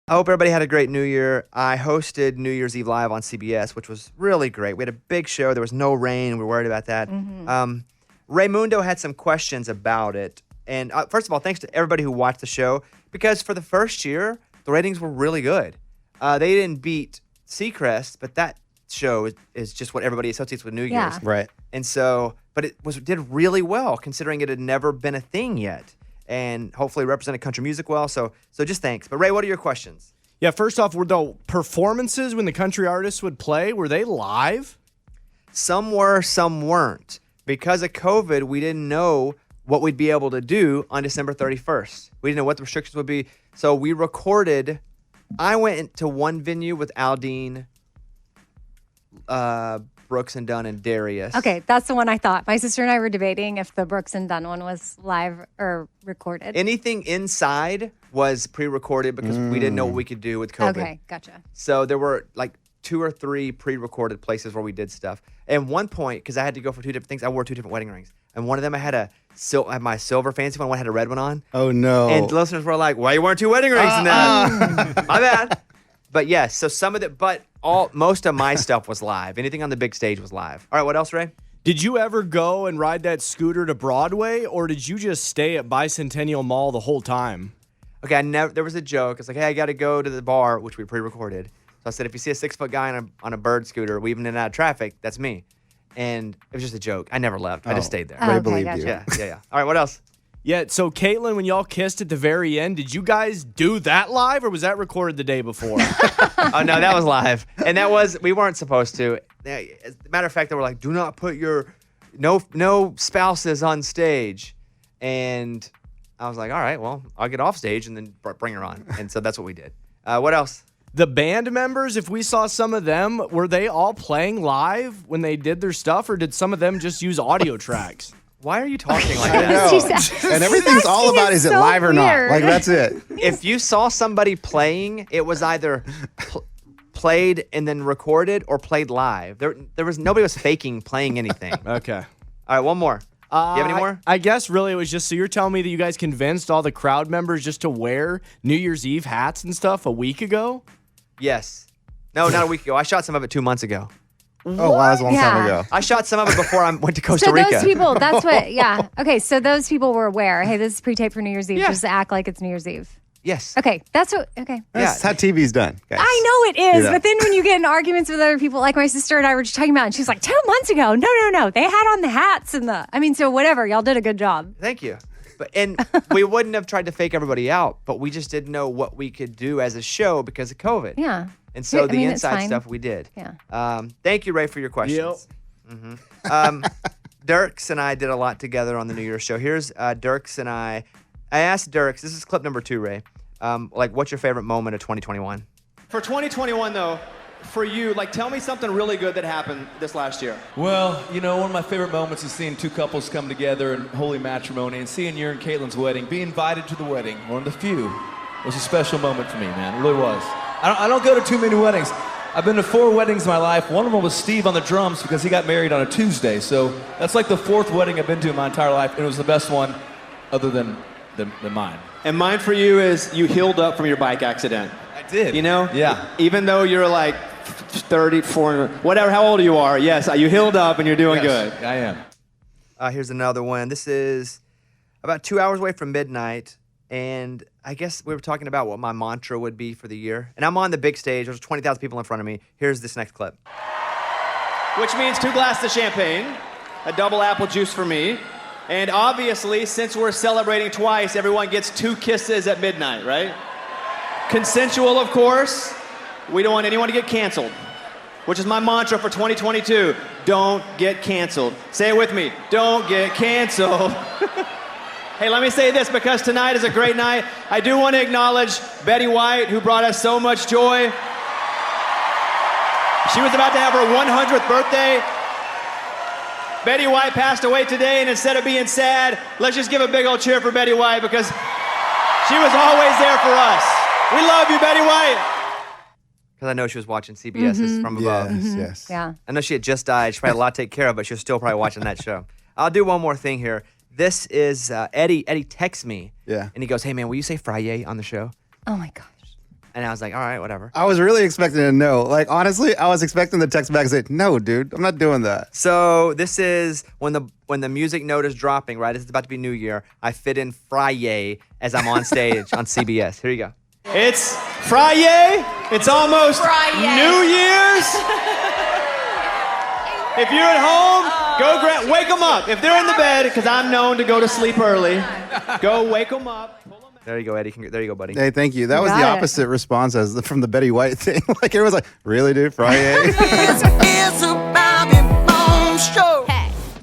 I hope everybody had a great New Year. I hosted New Year's Eve Live on CBS, which was really great. We had a big show. There was no rain. We were worried about that. Raymundo had some questions about it. And first of all, thanks to everybody who watched the show, because for the first year, the ratings were really good. They didn't beat Seacrest, but that show is just what everybody associates with New Year's. Right. And so, but it did really well, considering it had never been a thing yet. And hopefully represented country music well. So just thanks. But Ray, what are your questions? Yeah, first off, were the performances when the country artists would play, were they live? Some were, some weren't. Because of COVID, we didn't know what we'd be able to do on December 31st. We didn't know what the restrictions would be. So we recorded. I went into one venue with Aldine, Brooks and Dunn, and Darius. Okay, that's the one I thought. My sister and I were debating if the Brooks and Dunn one was live or recorded. Anything inside was pre-recorded because we didn't know what we could do with COVID. Okay, gotcha. So there were like 2 or 3 pre-recorded places where we did stuff. And one point, because I had to go for 2 different things, I wore 2 different wedding rings. And one of them I had my silver fancy one had a red one on. Oh, no. And the listeners were like, why are you wearing 2 wedding rings in that? My bad. But yes, so some of it, but most of my stuff was live. Anything on the big stage was live. All right, what else, Ray? Did you ever go and ride that scooter to Broadway, or did you just stay at Bicentennial Mall the whole time? Okay, there was a joke. It's like, hey, I got to go to the bar, which we pre-recorded. So I said, if you see a 6-foot guy on a bird scooter weaving in and out of traffic, that's me. And it was just a joke. I never left. I just stayed there. Ray Okay, believed gotcha. you. Yeah. All right, what else? Yeah, so Caitlin, when y'all kissed at the very end, did you guys do that live, or was that recorded the day before? Oh, no, that was live. And we weren't supposed to. As a matter of fact, they were like, do not put your, no spouses on stage. And I was like, all right, well, I'll get off stage and then bring her on. And so that's what we did. What else? The band members, if we saw some of them, were they all playing live when they did their stuff, or did some of them just use audio tracks? Why are you talking like I that? know. And everything's all about is it so live or weird. not? Like, that's it. If you saw somebody playing, it was either played and then recorded or played live. Nobody was faking playing anything. Okay. All right, one more. Do you have any more? I guess really it was just, so you're telling me that you guys convinced all the crowd members just to wear New Year's Eve hats and stuff a week ago? Yes. No, not a week ago. I shot some of it 2 months ago. Oh, wow, that was a long time Yeah. ago. I shot some of it before I went to Costa So Rica. those people, that's what, yeah. Okay, so those people were aware. Hey, this is pre-taped for New Year's Eve. Yeah. Just act like it's New Year's Eve. Yes. Okay, that's what, okay. That's how TV's done, guys. I know it is, Yeah. but then when you get in arguments with other people, like my sister and I were just talking about, and she's like, 2 months ago. No. They had on the hats and so whatever. Y'all did a good job. Thank you. And we wouldn't have tried to fake everybody out, but we just didn't know what we could do as a show because of COVID. Yeah. And so I the mean, it's inside fine. stuff we did. Yeah. Thank you, Ray, for your questions. Dirks and I did a lot together on the New Year's show. Here's Dirks and I asked Dirks, this is clip number 2, Ray. What's your favorite moment of 2021? For 2021, though, for you, tell me something really good that happened this last year. Well, one of my favorite moments is seeing 2 couples come together in holy matrimony, and seeing your and Caitlin's wedding, be invited to the wedding, one of the few, was a special moment for me, man. It really was. I don't go to too many weddings. I've been to 4 weddings in my life. One of them was Steve on the drums because he got married on a Tuesday. So that's like the 4th wedding I've been to in my entire life, and it was the best one other than mine. And mine for you is you healed up from your bike accident. I did. Yeah. Even though you're 34, whatever, how old you are, yes, you healed up and you're doing good. I am. Here's another one. This is about 2 hours away from midnight. And I guess we were talking about what my mantra would be for the year. And I'm on the big stage. There's 20,000 people in front of me. Here's this next clip. Which means 2 glasses of champagne, a double apple juice for me. And obviously, since we're celebrating twice, everyone gets 2 kisses at midnight, right? Consensual, of course. We don't want anyone to get canceled, which is my mantra for 2022. Don't get canceled. Say it with me. Don't get canceled. Hey, let me say this, because tonight is a great night. I do want to acknowledge Betty White, who brought us so much joy. She was about to have her 100th birthday. Betty White passed away today, and instead of being sad, let's just give a big old cheer for Betty White, because she was always there for us. We love you, Betty White. Because I know she was watching CBS's From Above. Yes. Yeah. I know she had just died. She probably had a lot to take care of, but she was still probably watching that show. I'll do one more thing here. This is Eddie. Eddie texts me. Yeah. And he goes, hey, man, will you say Friday on the show? Oh my gosh. And I was like, all right, whatever. I was really expecting a no. Like, honestly, I was expecting the text back and say, no, dude, I'm not doing that. So this is when the music note is dropping, right? It's about to be New Year. I fit in Friday as I'm on stage on CBS. Here you go. It's Friday. It's almost New Year's. If you're at home, wake them up. If they're in the bed, because I'm known to go to sleep early, go wake them up. There you go, Eddie. There you go, buddy. Hey, thank you. That was got the it. opposite response from the Betty White thing. Like, everyone's like, really, dude? Friday? It's a